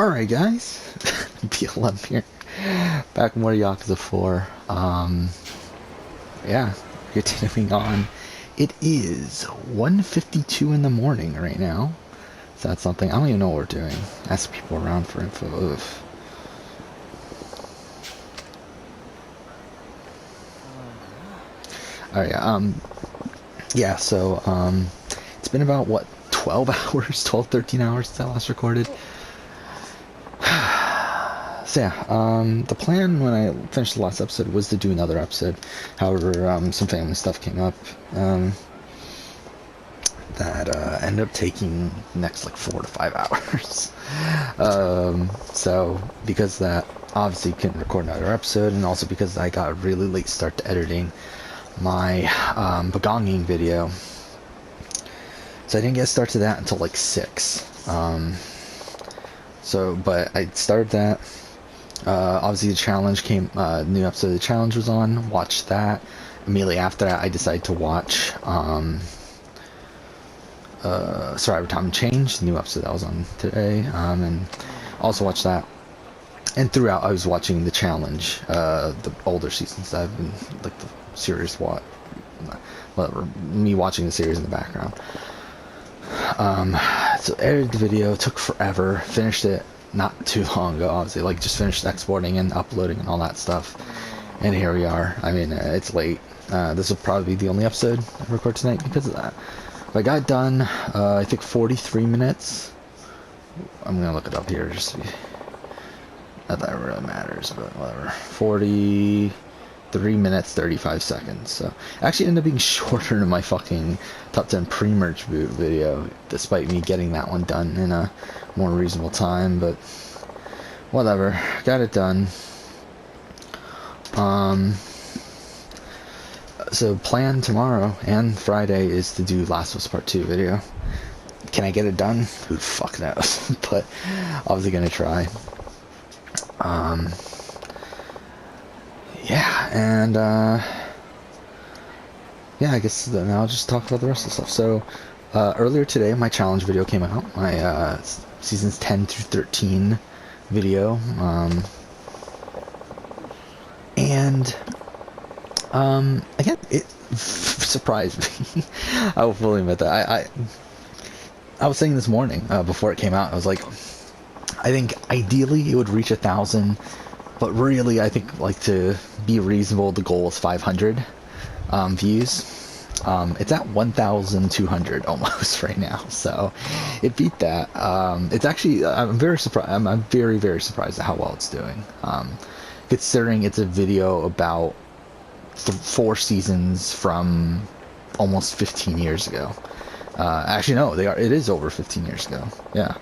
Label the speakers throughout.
Speaker 1: Alright guys, BLM here, back with more Yakuza 4. Yeah, continuing on. It is 1:52 in the morning right now. So that's something, I don't even know what we're doing. Ask people around for info. Ugh. Alright, yeah, so, it's been about, what, 12 hours, 12, 13 hours since I last recorded. So yeah, the plan when I finished the last episode was to do another episode. However, some family stuff came up that ended up taking the next like 4 to 5 hours. So because of that, obviously couldn't record another episode, and also because I got a really late start to editing my begonging video, so I didn't get started to that until like 6. But I started that. Obviously the challenge came, new episode of the challenge was on, watched that. Immediately after that I decided to watch Survivor Time and Change, the new episode that was on today, and also watched that. And throughout I was watching the challenge, the older seasons. I've been, like, the series, whatever, me watching the series in the background. So edited the video, took forever, finished it not too long ago, obviously, like just finished exporting and uploading and all that stuff, and here we are. I mean, it's late. This will probably be the only episode I record tonight because of that. But I got done, I think 43 minutes. I'm gonna look it up here, just to be, not that it really matters, but whatever. 43 minutes 35 seconds. So actually ended up being shorter than my fucking top 10 pre-merge boot video, despite me getting that one done in a more reasonable time, but whatever, got it done. So plan tomorrow and Friday is to do Last of Us Part 2 video. Can I get it done? Who the fuck knows? But obviously gonna try. Yeah, and yeah, I guess then I'll just talk about the rest of the stuff. So earlier today my challenge video came out, my seasons 10 through 13 video, and again, it surprised me. I will fully admit that. I was saying this morning, before it came out, I was like, I think ideally it would reach 1,000, but really I think, like, to be reasonable, the goal is 500 views. It's at 1,200 almost right now, so it beat that. It's actually, I'm very surprised. I'm very, very surprised at how well it's doing, considering it's a video about 4 seasons from almost 15 years ago. Actually, no, it is over 15 years ago. Yeah,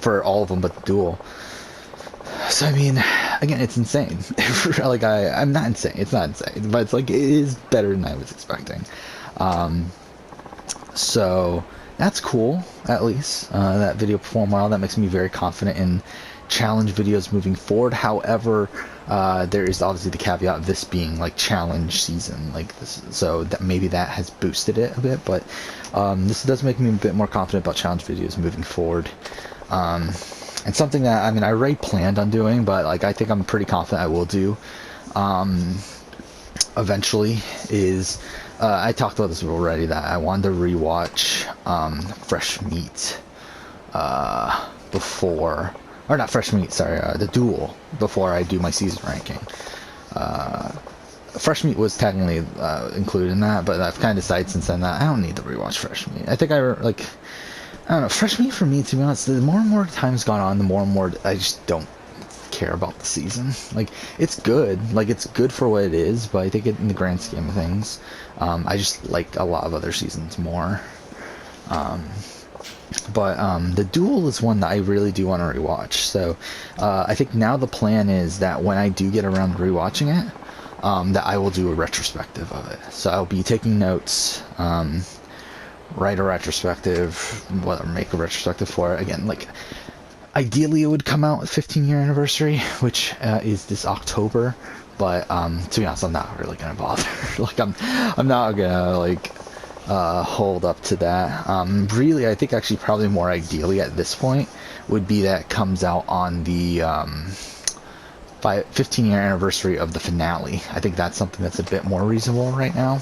Speaker 1: for all of them but the duel. So I mean, again, it's insane. Like, I'm not insane. It's not insane, but it's like, it is better than I was expecting. So that's cool. At least that video performed well. That makes me very confident in challenge videos moving forward. However, there is obviously the caveat of this being like challenge season, like this, so that maybe that has boosted it a bit. But this does make me a bit more confident about challenge videos moving forward. And something that, I mean, I already planned on doing, but like I think I'm pretty confident I will do eventually, is I talked about this already, that I wanted to rewatch Fresh Meat before, or not Fresh Meat, sorry, the duel, before I do my season ranking. Fresh Meat was technically included in that, but I've kind of decided since then that I don't need to rewatch Fresh Meat. I think I don't know, Fresh Meat for me, to be honest, the more and more time's gone on, the more and more I just don't care about the season. Like, it's good, like, it's good for what it is, but I think in the grand scheme of things, I just like a lot of other seasons more. But the duel is one that I really do want to rewatch. So I think now the plan is that when I do get around to rewatching it, that I will do a retrospective of it. So I'll be taking notes, write a retrospective, whatever, make a retrospective for it. Again, like, ideally it would come out 15-year anniversary, which is this October. But to be honest, I'm not really gonna bother. Like, I'm not gonna, like, hold up to that. Really, I think actually probably more ideally at this point would be that it comes out on the 15-year anniversary of the finale. I think that's something that's a bit more reasonable right now,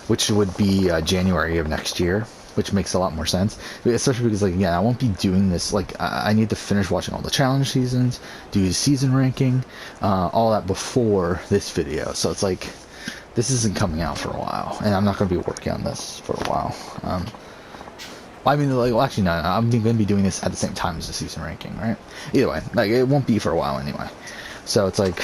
Speaker 1: which would be January of next year, which makes a lot more sense. Especially because, like, yeah, I won't be doing this. Like, I need to finish watching all the challenge seasons, do the season ranking, all that before this video. So it's like, this isn't coming out for a while, and I'm not going to be working on this for a while. I mean, like, well, actually, no, I'm going to be doing this at the same time as the season ranking, right? Either way, like, it won't be for a while anyway. So it's like,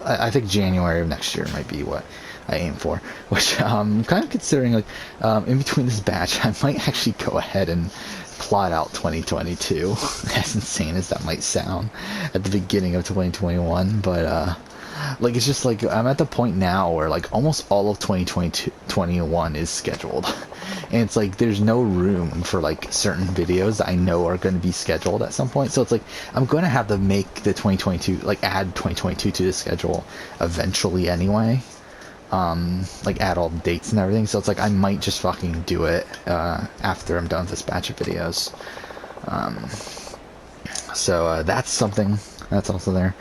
Speaker 1: I think January of next year might be what I aim for, which I'm kind of considering, like, in between this batch, I might actually go ahead and plot out 2022, as insane as that might sound at the beginning of 2021, but, like, it's just like, I'm at the point now where, like, almost all of 2021 is scheduled, and it's like, there's no room for, like, certain videos that I know are going to be scheduled at some point, so it's like, I'm going to have to make the 2022, like, add 2022 to the schedule eventually anyway, like, add all the dates and everything, so it's like, I might just fucking do it, after I'm done with this batch of videos, so, that's something, that's also there.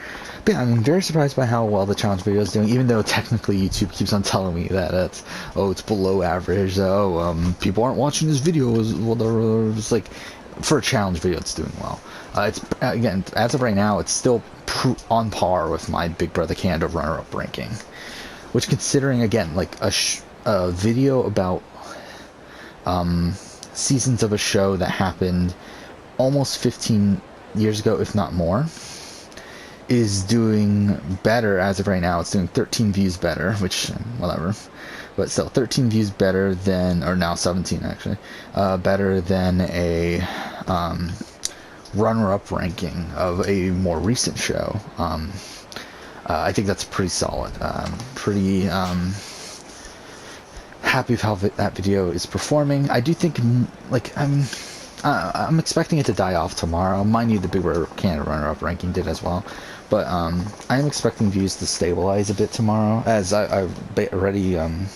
Speaker 1: But yeah, I'm very surprised by how well the challenge video is doing, even though technically YouTube keeps on telling me that it's below average, people aren't watching this video, it's like, for a challenge video, it's doing well. It's, again, as of right now, it's still on par with my Big Brother Canada runner-up ranking, which, considering, again, like, a video about, seasons of a show that happened almost 15 years ago, if not more, is doing better as of right now. It's doing 13 views better, which, whatever, but still 13 views better than, or now 17 actually, better than a runner-up ranking of a more recent show. I think that's pretty solid. Pretty happy with how that video is performing. I do think, like, I'm expecting it to die off tomorrow. Mind you, the Big Brother Canada runner-up ranking did as well. But I am expecting views to stabilize a bit tomorrow, as I already it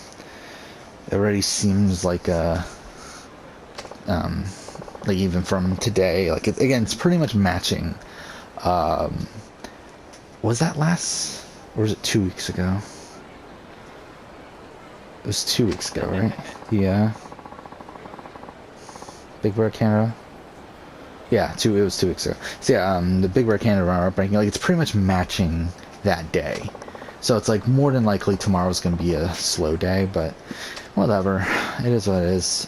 Speaker 1: already seems like like, even from today, like, again, it's pretty much matching. Was that last, or was it 2 weeks ago? It was 2 weeks ago, right? Yeah. Big Brother Canada. Yeah, it was 2 weeks ago. So yeah, the Big Brother Canada runner-up ranking, like, it's pretty much matching that day. So it's like, more than likely tomorrow's going to be a slow day, but whatever. It is what it is.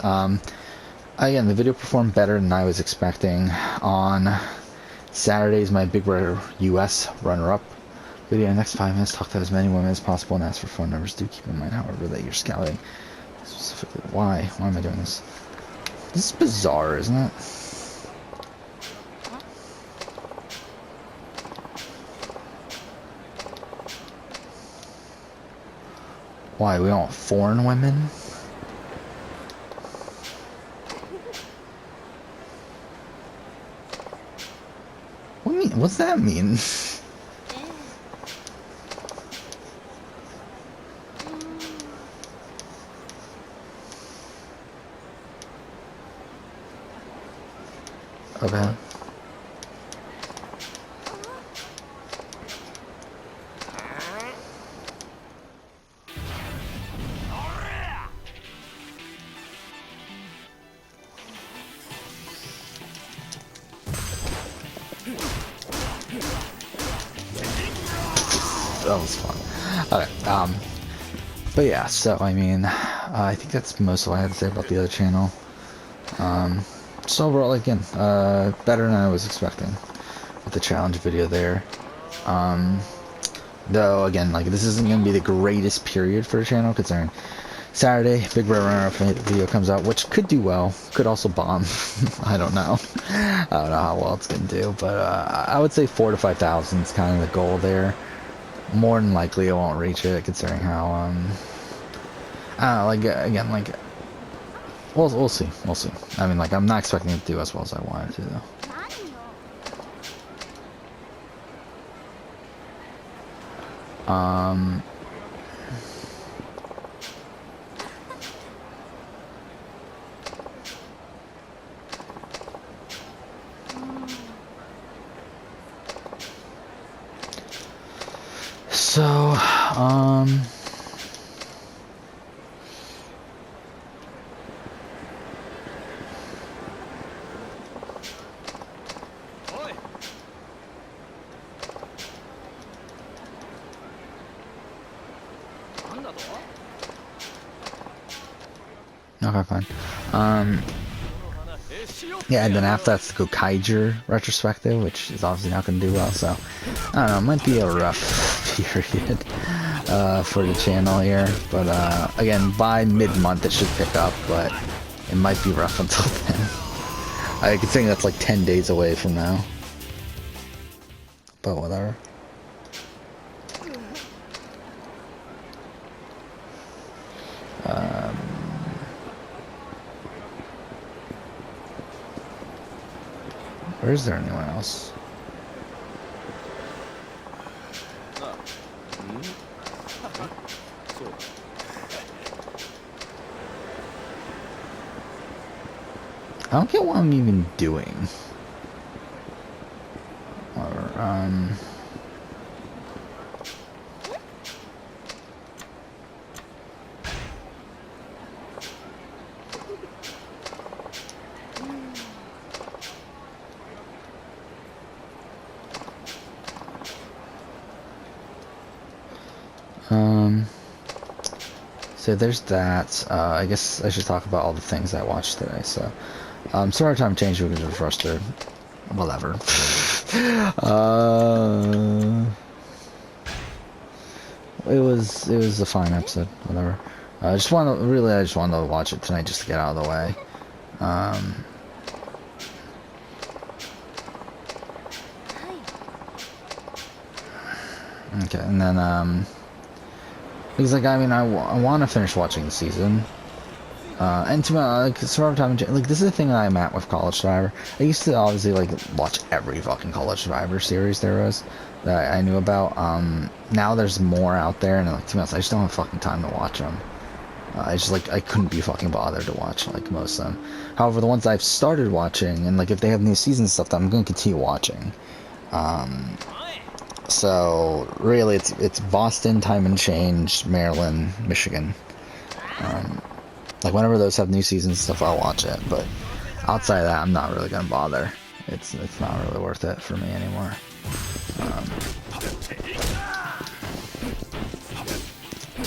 Speaker 1: Again, the video performed better than I was expecting. On Saturdays, my Big Brother US runner-up video. In the next 5 minutes, talk to as many women as possible and ask for phone numbers. Do keep in mind, however, that you're scouting. Specifically, why? Why am I doing this? This is bizarre, isn't it? Why, we don't want foreign women? What do you mean? What's that mean? Okay. That was fun. Okay, but yeah, so, I mean, I think that's most of what I had to say about the other channel. So overall, again, better than I was expecting with the challenge video there. Though, again, like, this isn't going to be the greatest period for the channel, considering Saturday, Big Brother runner-up video comes out, which could do well, could also bomb. I don't know. I don't know how well it's going to do, but I would say 4,000 to 5,000 is kind of the goal there. More than likely, I won't reach it, considering how, I don't know, like, again, like, we'll see, we'll see. I mean, like, I'm not expecting it to do as well as I wanted to, though. So, um... Okay, fine. Yeah, and then after that's the Gokaiger retrospective, which is obviously not going to do well, so I don't know, it might be a rough period for the channel here, but again, by mid-month it should pick up, but it might be rough until then. I could think that's like 10 days away from now, but whatever. Or is there anyone else? I don't get what I'm even doing. Or, so there's that. I guess I should talk about all the things I watched today. So, Story Time Change, we can just rush through. Whatever. It was a fine episode. Whatever. I just wanted to watch it tonight just to get out of the way. Okay, and then because like I mean I want to finish watching the season, and to like Survivor Time, like this is the thing that I'm at with College Survivor. I used to obviously like watch every fucking College Survivor series there was that I knew about. Now there's more out there, and like to be honest, I just don't have fucking time to watch them. I just like I couldn't be fucking bothered to watch like most of them. However, the ones I've started watching, and like if they have new season stuff, that I'm going to continue watching. So really, it's Boston, Time and Change, Maryland, Michigan. Like whenever those have new seasons stuff, I'll watch it. But outside of that, I'm not really gonna bother. It's not really worth it for me anymore.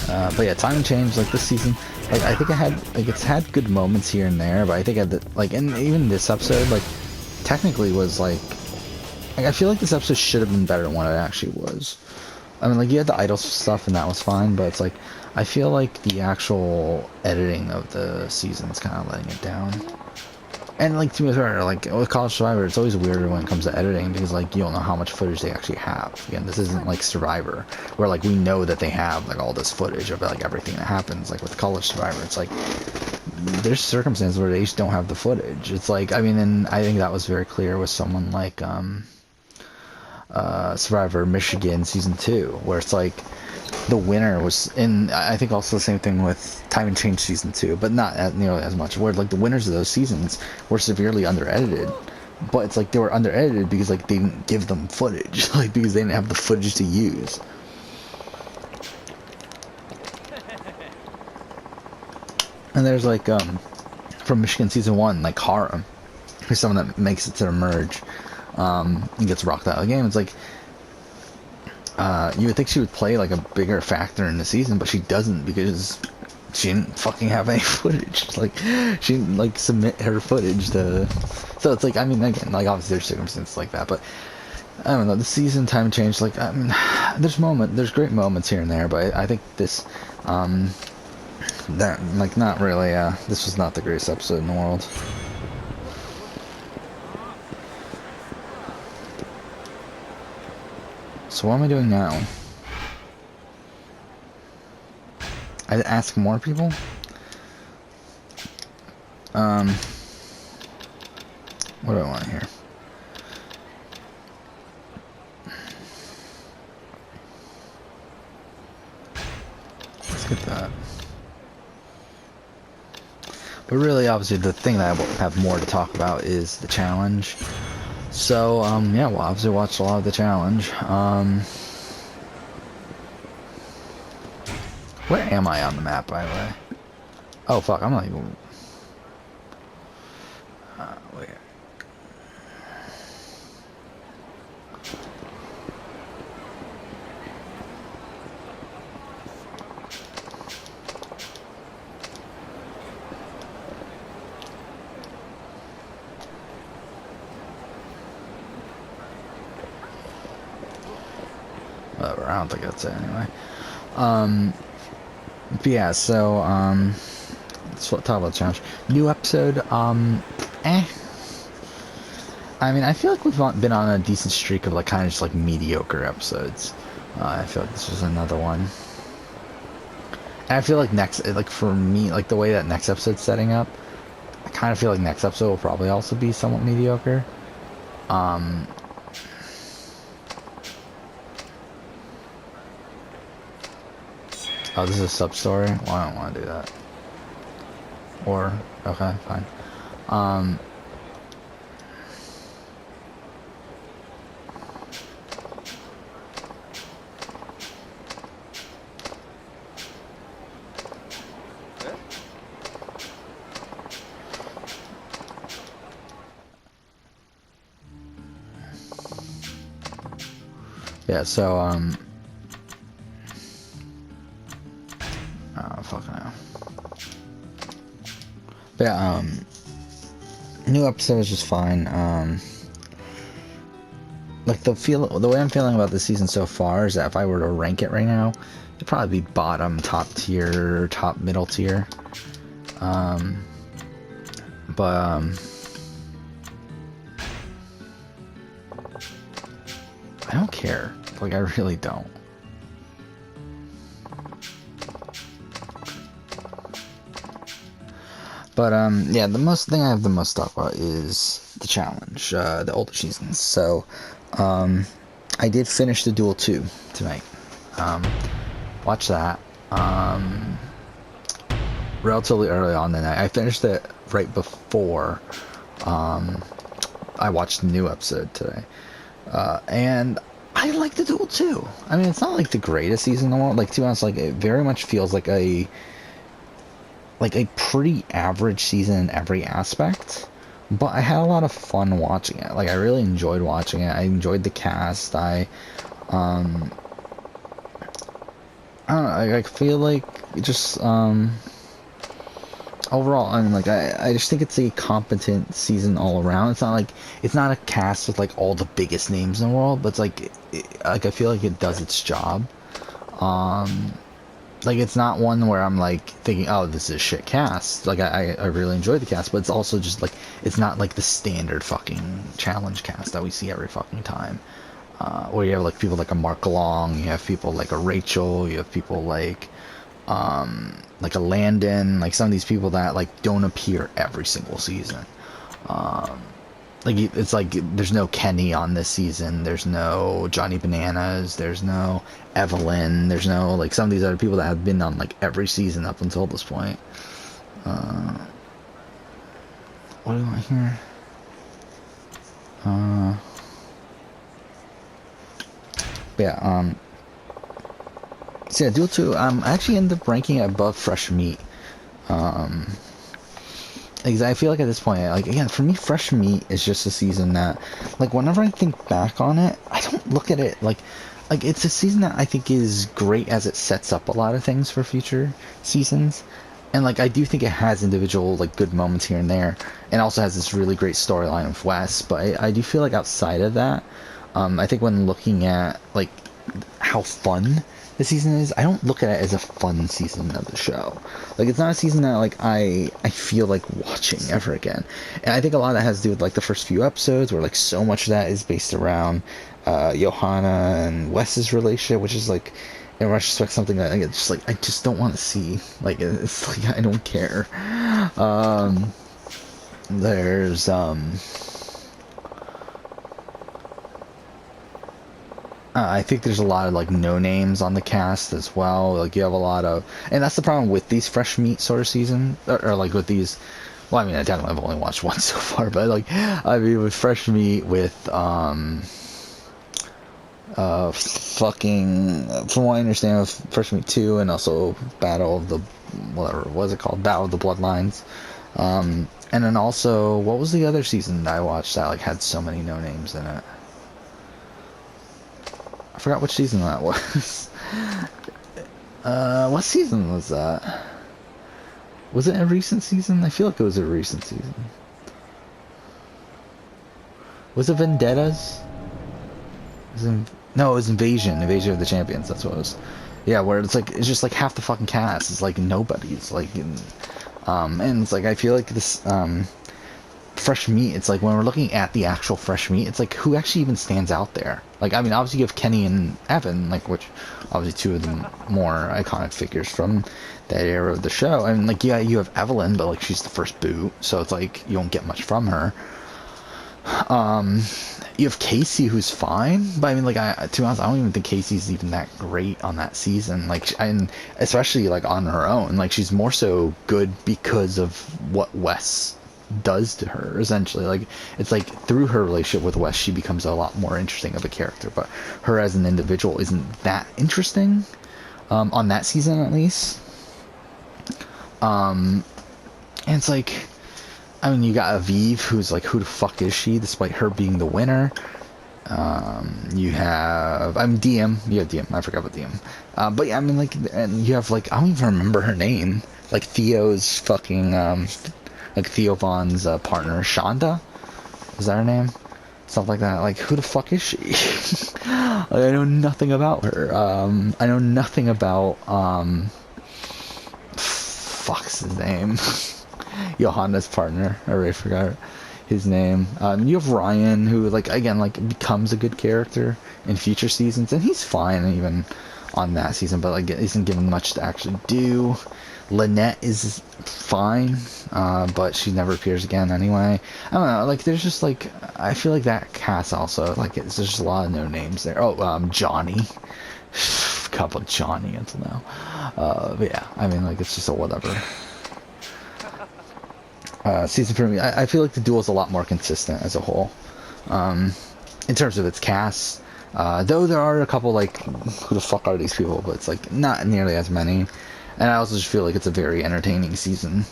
Speaker 1: But yeah, Time and Change, like this season, like I think it's had good moments here and there, but I think and even this episode, like technically was like I feel like this episode should have been better than what it actually was. I mean, like, you had the idol stuff, and that was fine, but it's like, I feel like the actual editing of the season's kind of letting it down. And, like, to be fair, like, with College Survivor, it's always weirder when it comes to editing, because, like, you don't know how much footage they actually have. Again, this isn't, like, Survivor, where, like, we know that they have, like, all this footage of, like, everything that happens. Like, with College Survivor, it's like, there's circumstances where they just don't have the footage. It's like, I mean, and I think that was very clear with someone like, Survivor Michigan season 2, where it's like the winner was in. I think also the same thing with Time and Change season 2, but not as nearly as much. Where like the winners of those seasons were severely under edited, but it's like they were under edited because like they didn't give them footage, like because they didn't have the footage to use. And there's like from Michigan season 1, like Hara, who's someone that makes it to the merge. And gets rocked out of the game. It's like you would think she would play like a bigger factor in the season, but she doesn't because she didn't fucking have any footage. Like she didn't like submit her footage to. So it's like I mean again like obviously there's circumstances like that, but I don't know. The season Time changed. Like I mean there's great moments here and there, but I think this that like not really this was not the greatest episode in the world. So what am I doing now? I ask more people? What do I want here? Let's get that. But really, obviously, the thing that I will have more to talk about is the challenge. So, yeah, well, obviously watched a lot of the challenge. Where am I on the map, by the way? Oh, fuck, I'm not even... wait. Whatever, I don't think that's it anyway. But yeah, so, let's talk about the challenge. New episode, eh. I mean, I feel like we've been on a decent streak of, like, kind of just, like, mediocre episodes. I feel like this was another one. And I feel like like, for me, like, the way that next episode's setting up, I kind of feel like next episode will probably also be somewhat mediocre. Oh, this is a sub-story? Well, I don't want to do that. Or, okay, fine. Yeah, so, oh, fuck no. But yeah, new episode is just fine. Like, the way I'm feeling about this season so far is that if I were to rank it right now, it'd probably be bottom, top tier, top middle tier. I don't care. Like, I really don't. But, yeah, the most thing I have the most to talk about is the challenge, the older seasons. So, I did finish the Duel 2 tonight. Watch that. Relatively early on the night. I finished it right before, I watched the new episode today. And I like the Duel 2. I mean, it's not like the greatest season in the world. Like, to be honest, like, it very much feels like a pretty average season in every aspect, but I had a lot of fun watching it. Like, I really enjoyed watching it. I enjoyed the cast. I don't know, I feel like just overall, I mean, like, I just think it's a competent season all around. It's not like, it's not a cast with like all the biggest names in the world, but it's like, I feel like it does its job. Like, it's not one where I'm like thinking, oh, this is a shit cast. Like, I really enjoyed the cast, but it's also just like, it's not like the standard fucking challenge cast that we see every fucking time. Where you have like people like a Mark Long, you have people like a Rachel, you have people like a Landon, like some of these people that like don't appear every single season. Like, it's like there's no Kenny on this season, there's no Johnny Bananas, there's no Evelyn, there's no like some of these other people that have been on like every season up until this point. What do I hear? Yeah, so yeah, Duel 2, I actually ended up ranking it above Fresh Meat. Because I feel like at this point, like, again, for me, Fresh Meat is just a season that, like, whenever I think back on it, I don't look at it like it's a season that I think is great as it sets up a lot of things for future seasons. And, like, I do think it has individual, like, good moments here and there, and also has this really great storyline with Wes, but I do feel like outside of that, I think when looking at, like, how fun the season is, I don't look at it as a fun season of the show. Like, it's not a season that, like, I feel like watching ever again. And I think a lot of that has to do with, like, the first few episodes, where, like, so much of that is based around Johanna and Wes's relationship, which is, like, in retrospect, something that it's just, like, I just don't want to see. Like, it's like, I don't care. There's, I think there's a lot of like no names on the cast as well. Like, you have a lot of, and that's the problem with these Fresh Meat sort of season, or like with these. Well, I mean, I definitely have only watched one so far, but like, I mean, with Fresh Meat, with Fucking, from what I understand, of Fresh Meat 2 and also Battle of the, whatever, what was it called? Battle of the Bloodlines. And then also, what was the other season that I watched that like had so many no names in it? I forgot which season that was. What season was that? Was it a recent season? I feel like it was a recent season. Was it Vendettas? No, it was Invasion of the Champions. That's what it was. Yeah, where it's just like half the fucking cast is like nobody's like, and it's like I feel like this fresh meat. It's like when we're looking at the actual fresh meat, it's like who actually even stands out there. Like I mean, obviously you have Kenny and Evan, like which obviously two of the more iconic figures from that era of the show. I mean, like yeah, you have Evelyn, but like she's the first boot, so it's like you don't get much from her. You have Casey, who's fine, but I mean, like, to be honest, I don't even think Casey's even that great on that season. Like, and especially like on her own, like she's more so good because of what Wes does to her. Essentially, like it's like through her relationship with Wes, she becomes a lot more interesting of a character. But her as an individual isn't that interesting on that season, at least. And it's like, I mean, you got Aviv, who's like, who the fuck is she, despite her being the winner? You have, I'm DM, you have DM, I forgot about DM. But yeah, I mean, like, and you have, like, I don't even remember her name. Like, Theo's fucking, like, Theo Vaughn's partner, Shonda? Is that her name? Something like that. Like, who the fuck is she? Like, I know nothing about her. I know nothing about, fuck's his name? Johanna's partner. I already forgot his name. You have Ryan, who like again like becomes a good character in future seasons, and he's fine even on that season, but like isn't given much to actually do. Lynette is fine, but she never appears again anyway. I don't know. Like there's just like I feel like that cast also like there's just a lot of no names there. Oh, Johnny. Couple of Johnny until now. But yeah, I mean like it's just a whatever. Season for me, I feel like the duel is a lot more consistent as a whole, in terms of its cast. Though there are a couple like, who the fuck are these people? But it's like not nearly as many, and I also just feel like it's a very entertaining season,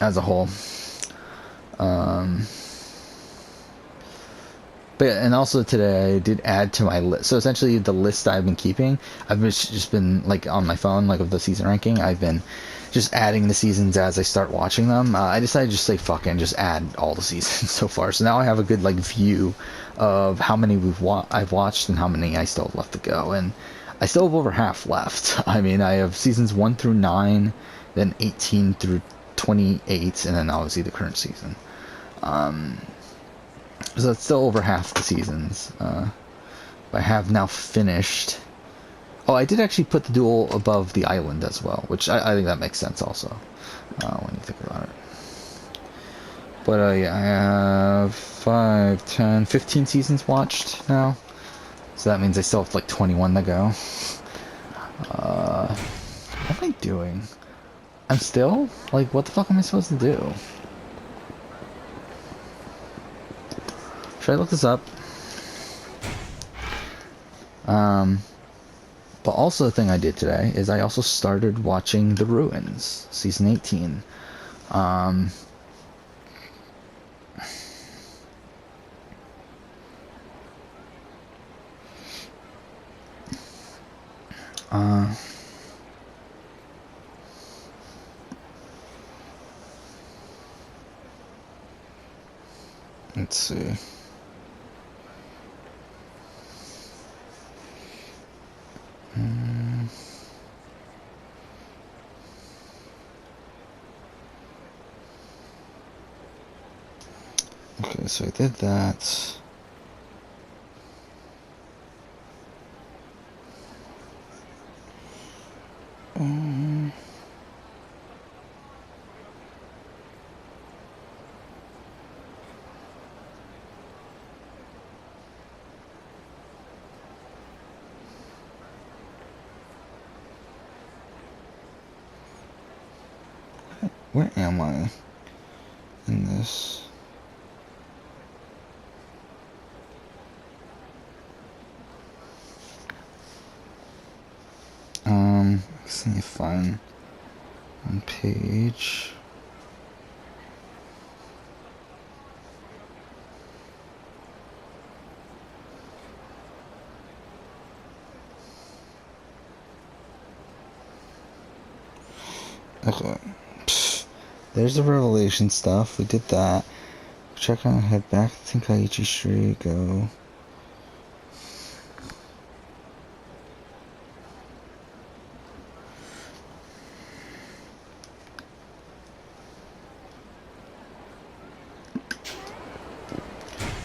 Speaker 1: as a whole. But and also today I did add to my list. So essentially, the list I've been keeping, I've just been like on my phone, like of the season ranking. I've been just adding the seasons as I start watching them. I decided to just say fuck it and just add all the seasons so far. So now I have a good like view of how many I've watched and how many I still have left to go. And I still have over half left. I mean, I have seasons 1 through 9, then 18 through 28, and then obviously the current season. So it's still over half the seasons. I have now finished. Oh, I did actually put the duel above the island as well, which I think that makes sense also, when you think about it. But yeah, I have 5, 10, 15 seasons watched now. So that means I still have like 21 to go. What am I doing? I'm still? Like, what the fuck am I supposed to do? Should I look this up? But also the thing I did today is I also started watching The Ruins, season 18. Let's see. Okay, so I did that. Where am I in this? Let me find one page. Okay. There's the Revelation stuff. We did that. Check on head back to Tenkaichi Street. Go.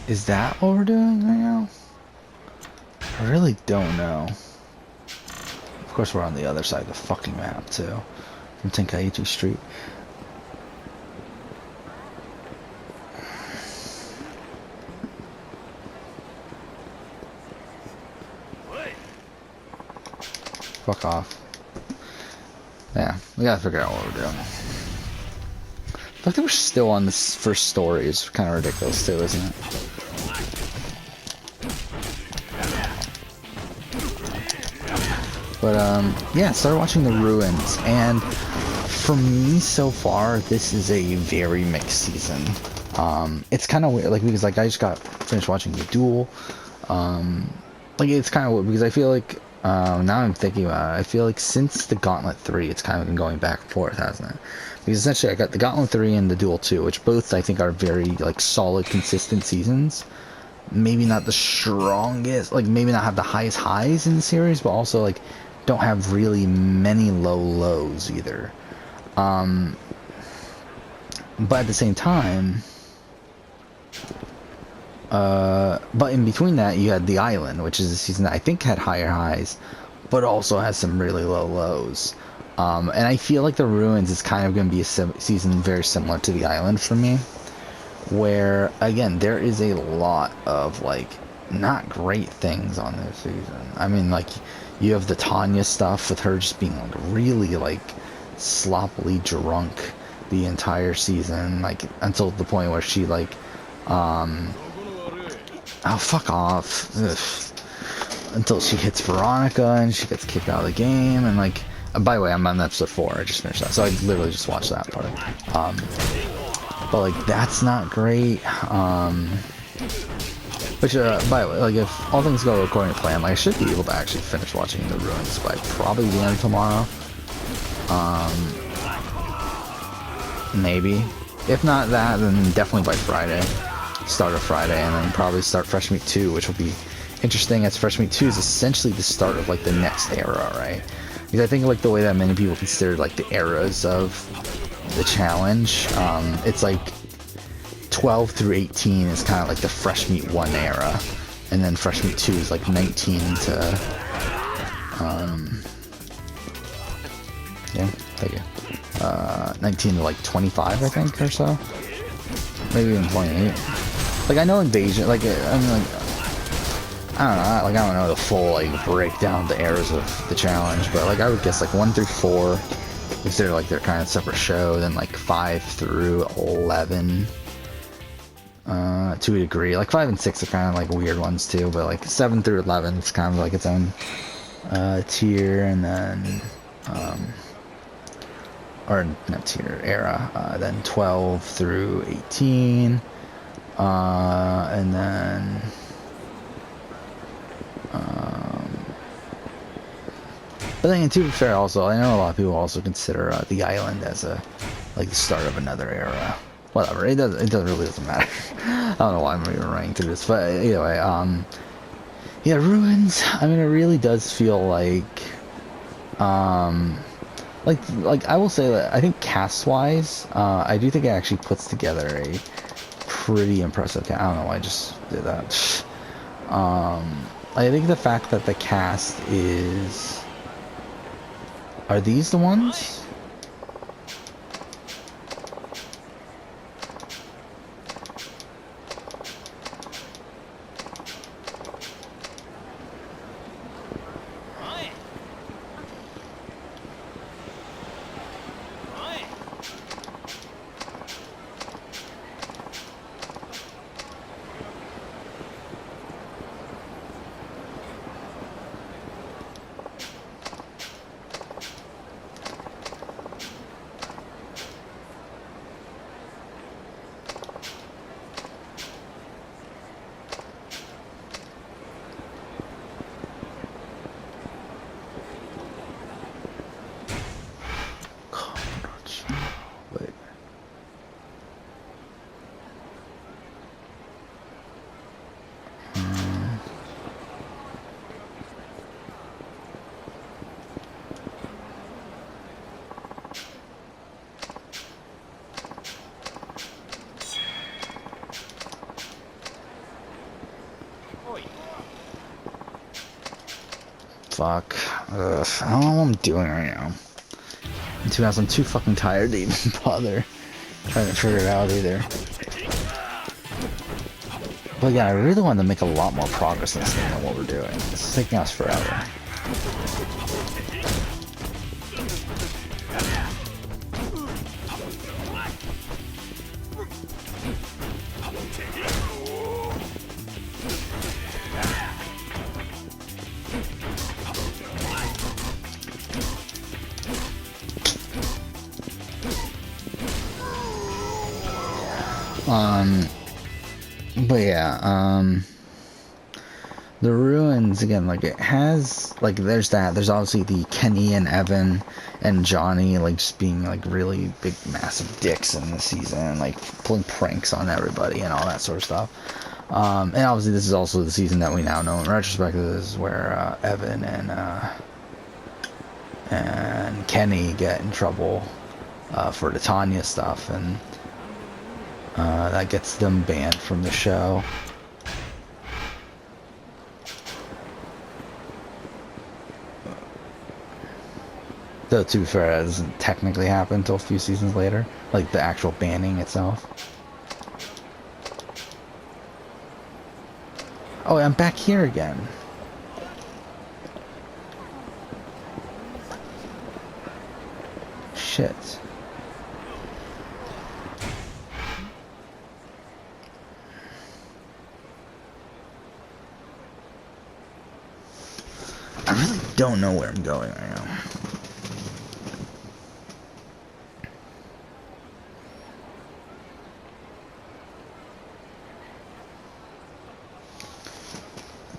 Speaker 1: Is that what we're doing right now? I really don't know. Of course, we're on the other side of the fucking map too, from Tenkaichi Street. Fuck off. Yeah, we gotta figure out what we're doing. The fact that we're still on this first story is kind of ridiculous too, isn't it? But yeah, started watching The Ruins, and for me so far, this is a very mixed season. It's kind of weird, like, because like I just got finished watching The Duel. Like, it's kind of weird because I feel like now I'm thinking about it, I feel like since the Gauntlet 3, it's kind of been going back and forth, hasn't it? Because essentially I got the Gauntlet 3 and the Duel 2, which both I think are very like solid, consistent seasons. Maybe not the strongest, like maybe not have the highest highs in the series, but also like don't have really many low lows either. But at the same time, but in between that, you had The Island, which is a season that I think had higher highs, but also has some really low lows. And I feel like The Ruins is kind of going to be a season very similar to The Island for me, where, again, there is a lot of, like, not great things on this season. I mean, like, you have the Tanya stuff with her just being, like, really, like, sloppily drunk the entire season, like, until the point where she, like, oh, fuck off. Ugh. Until she hits Veronica and she gets kicked out of the game, and, like, by the way, I'm on episode 4, I just finished that, so I literally just watched that part. But, like, that's not great. Which, by the way, like, if all things go according to plan, like, I should be able to actually finish watching The Ruins by probably the end of tomorrow. Maybe. If not that, then definitely by Friday. Start of Friday, and then probably start Fresh Meat 2, which will be interesting, as Fresh Meat 2 is essentially the start of, like, the next era, right? Because I think, like, the way that many people consider, like, the eras of the challenge, it's like 12 through 18 is kind of like the Fresh Meat 1 era, and then Fresh Meat 2 is like 19 to yeah, thank you. 19 to like 25, I think, or so, maybe even 28. Like, I know Invasion, like, I mean, like, I don't know the full, like, breakdown of the eras of the challenge, but, like, I would guess, like, 1 through 4, if they're, like, their kind of separate show, then, like, 5 through 11, to a degree. Like, 5 and 6 are kind of, like, weird ones, too, but, like, 7 through 11 is kind of, like, its own, tier, and then, or not tier, era, then 12 through 18, and then, but then, to be fair, also, I know a lot of people also consider The Island as like the start of another era. Whatever, it really doesn't matter. I don't know why I'm even running through this, but anyway, yeah, Ruins. I mean, it really does feel like, like I will say that I think cast-wise, I do think it actually puts together a pretty impressive cast. I don't know why I just did that. I think the fact that the cast is. Are these the ones? fuck. Ugh, I don't know what I'm doing right now. And to be honest, I'm too fucking tired to even bother trying to figure it out either. But yeah, I really want to make a lot more progress in this game than what we're doing. It's taking us forever. But yeah, the ruins again, like it has, like there's that. There's obviously the Kenny and Evan and Johnny, like just being like really big, massive dicks in the season, like pulling pranks on everybody and all that sort of stuff. And obviously this is also the season that we now know in retrospect. This is where Evan and Kenny get in trouble for the Tanya stuff, and that gets them banned from the show. Though, to be fair, that doesn't technically happen until a few seasons later. Like, the actual banning itself. Oh, I'm back here again. Shit. I really don't know where I'm going right now.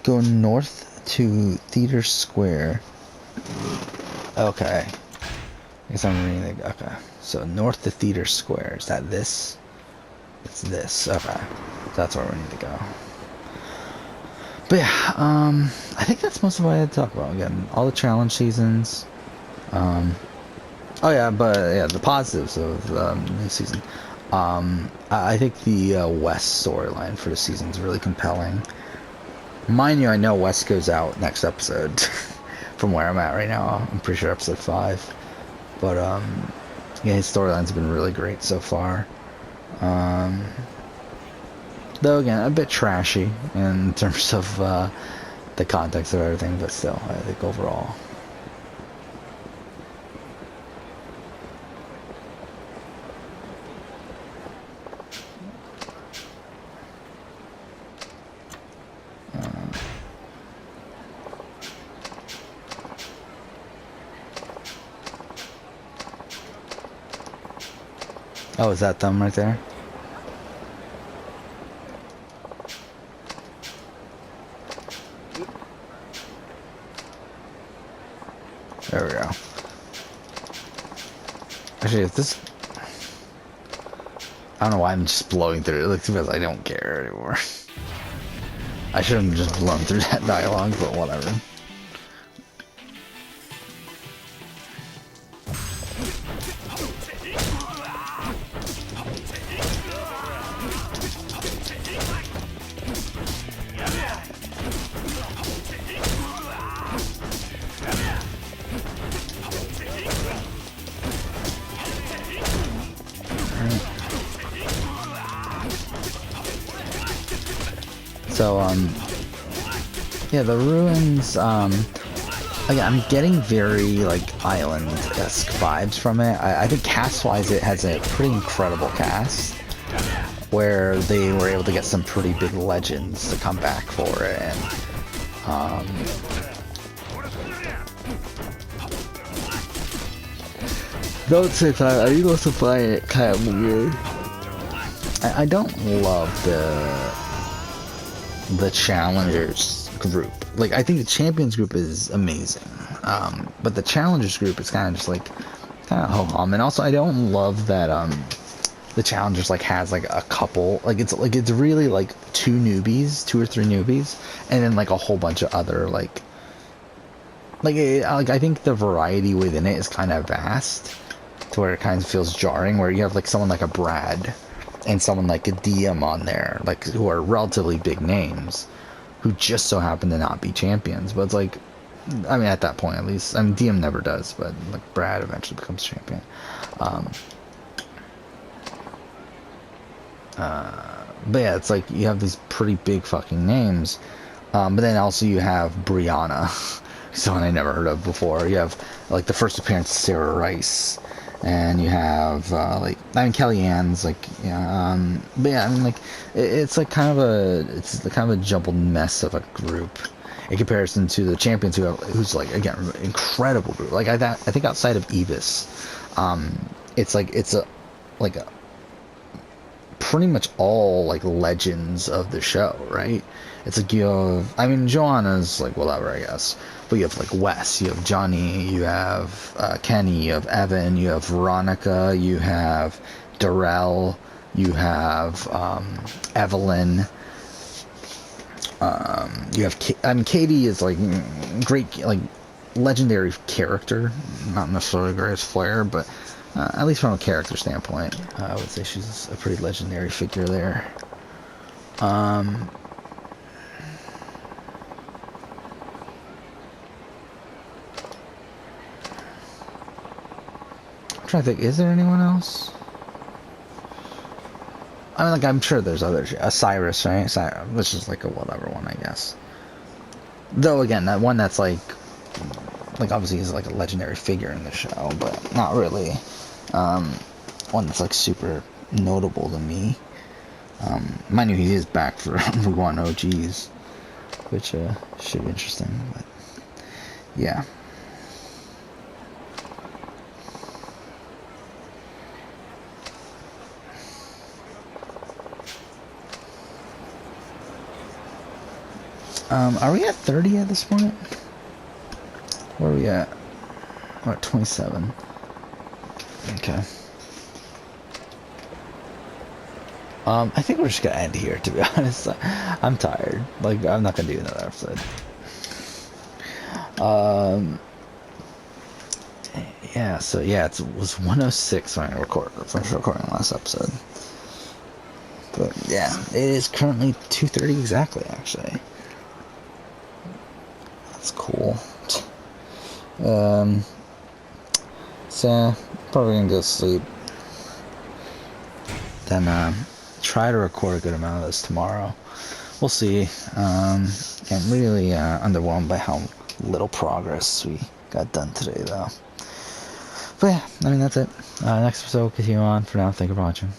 Speaker 1: Go north to Theater Square. Okay. I guess I'm reading the... Okay. So north to Theater Square. Is that this? It's this. Okay. That's where we need to go. But yeah, I think that's most of what I had to talk about. Again, all the challenge seasons. Oh yeah, but yeah, the positives of this season. I think the West storyline for the season is really compelling. Mind you, I know West goes out next episode from where I'm at right now. I'm pretty sure episode 5. But yeah, his storylines have been really great so far. Though again, a bit trashy in terms of the context of everything, but still, I think overall. Oh, is that them right there? There we go. Actually, if this... I don't know why I'm just blowing through it. Like, because I don't care anymore. I should have just blown through that dialogue, but whatever. So, yeah, the ruins, again, I'm getting very, like, island-esque vibes from it. I think cast-wise it has a pretty incredible cast, where they were able to get some pretty big legends to come back for it, and, don't say that, I need to find it kind of weird. I don't love the challengers group. Like, I think the champions group is amazing, but the challengers group is kind of just like kind of ho-hum. And also I don't love that the challengers like has like a couple, like it's really like two or three newbies and then like a whole bunch of other like I think the variety within it is kind of vast to where it kind of feels jarring, where you have like someone like a Brad and someone like a DM on there, like, who are relatively big names, who just so happen to not be champions. But it's like, I mean, at that point, at least. I mean, DM never does, but like Brad eventually becomes champion. Um, but yeah, it's like you have these pretty big fucking names. But then also you have Brianna, someone I never heard of before. You have like the first appearance of Sarah Rice, and you have like I mean Kellyanne's like yeah. But yeah, I mean like it's like it's the kind of a jumbled mess of a group in comparison to the champions who's like again incredible group. Like I think outside of Evis, it's like it's a like a pretty much all like legends of the show, right? It's like you have, I mean, Joanna's like whatever, I guess, but you have like Wes, you have Johnny, you have Kenny, you have Evan, you have Veronica, you have Darrell, you have Evelyn, you have I mean, Katie is like great, like legendary character, not necessarily Grace Flair, but at least from a character standpoint, I would say she's a pretty legendary figure there. I'm trying to think, is there anyone else? I mean, like, I'm sure there's others. Cyrus, right? Which is like a whatever one, I guess. Though, again, that one that's like obviously he's like a legendary figure in the show, but not really one that's like super notable to me. Mind you, he is back for Round 1 OGs, which should be interesting, but yeah. Are we at 30 at this point? Where are we at? We're at 27. Okay. I think we're just gonna end here, to be honest. I'm tired. Like, I'm not gonna do another episode. Yeah, so yeah, it was 106 when I finished recording last episode. But yeah, it is currently 2:30 exactly, actually. That's cool. So probably gonna go to sleep. Then try to record a good amount of this tomorrow. We'll see. I'm really underwhelmed by how little progress we got done today, though. But yeah, I mean that's it. Next episode will continue on. For now, thank you for watching.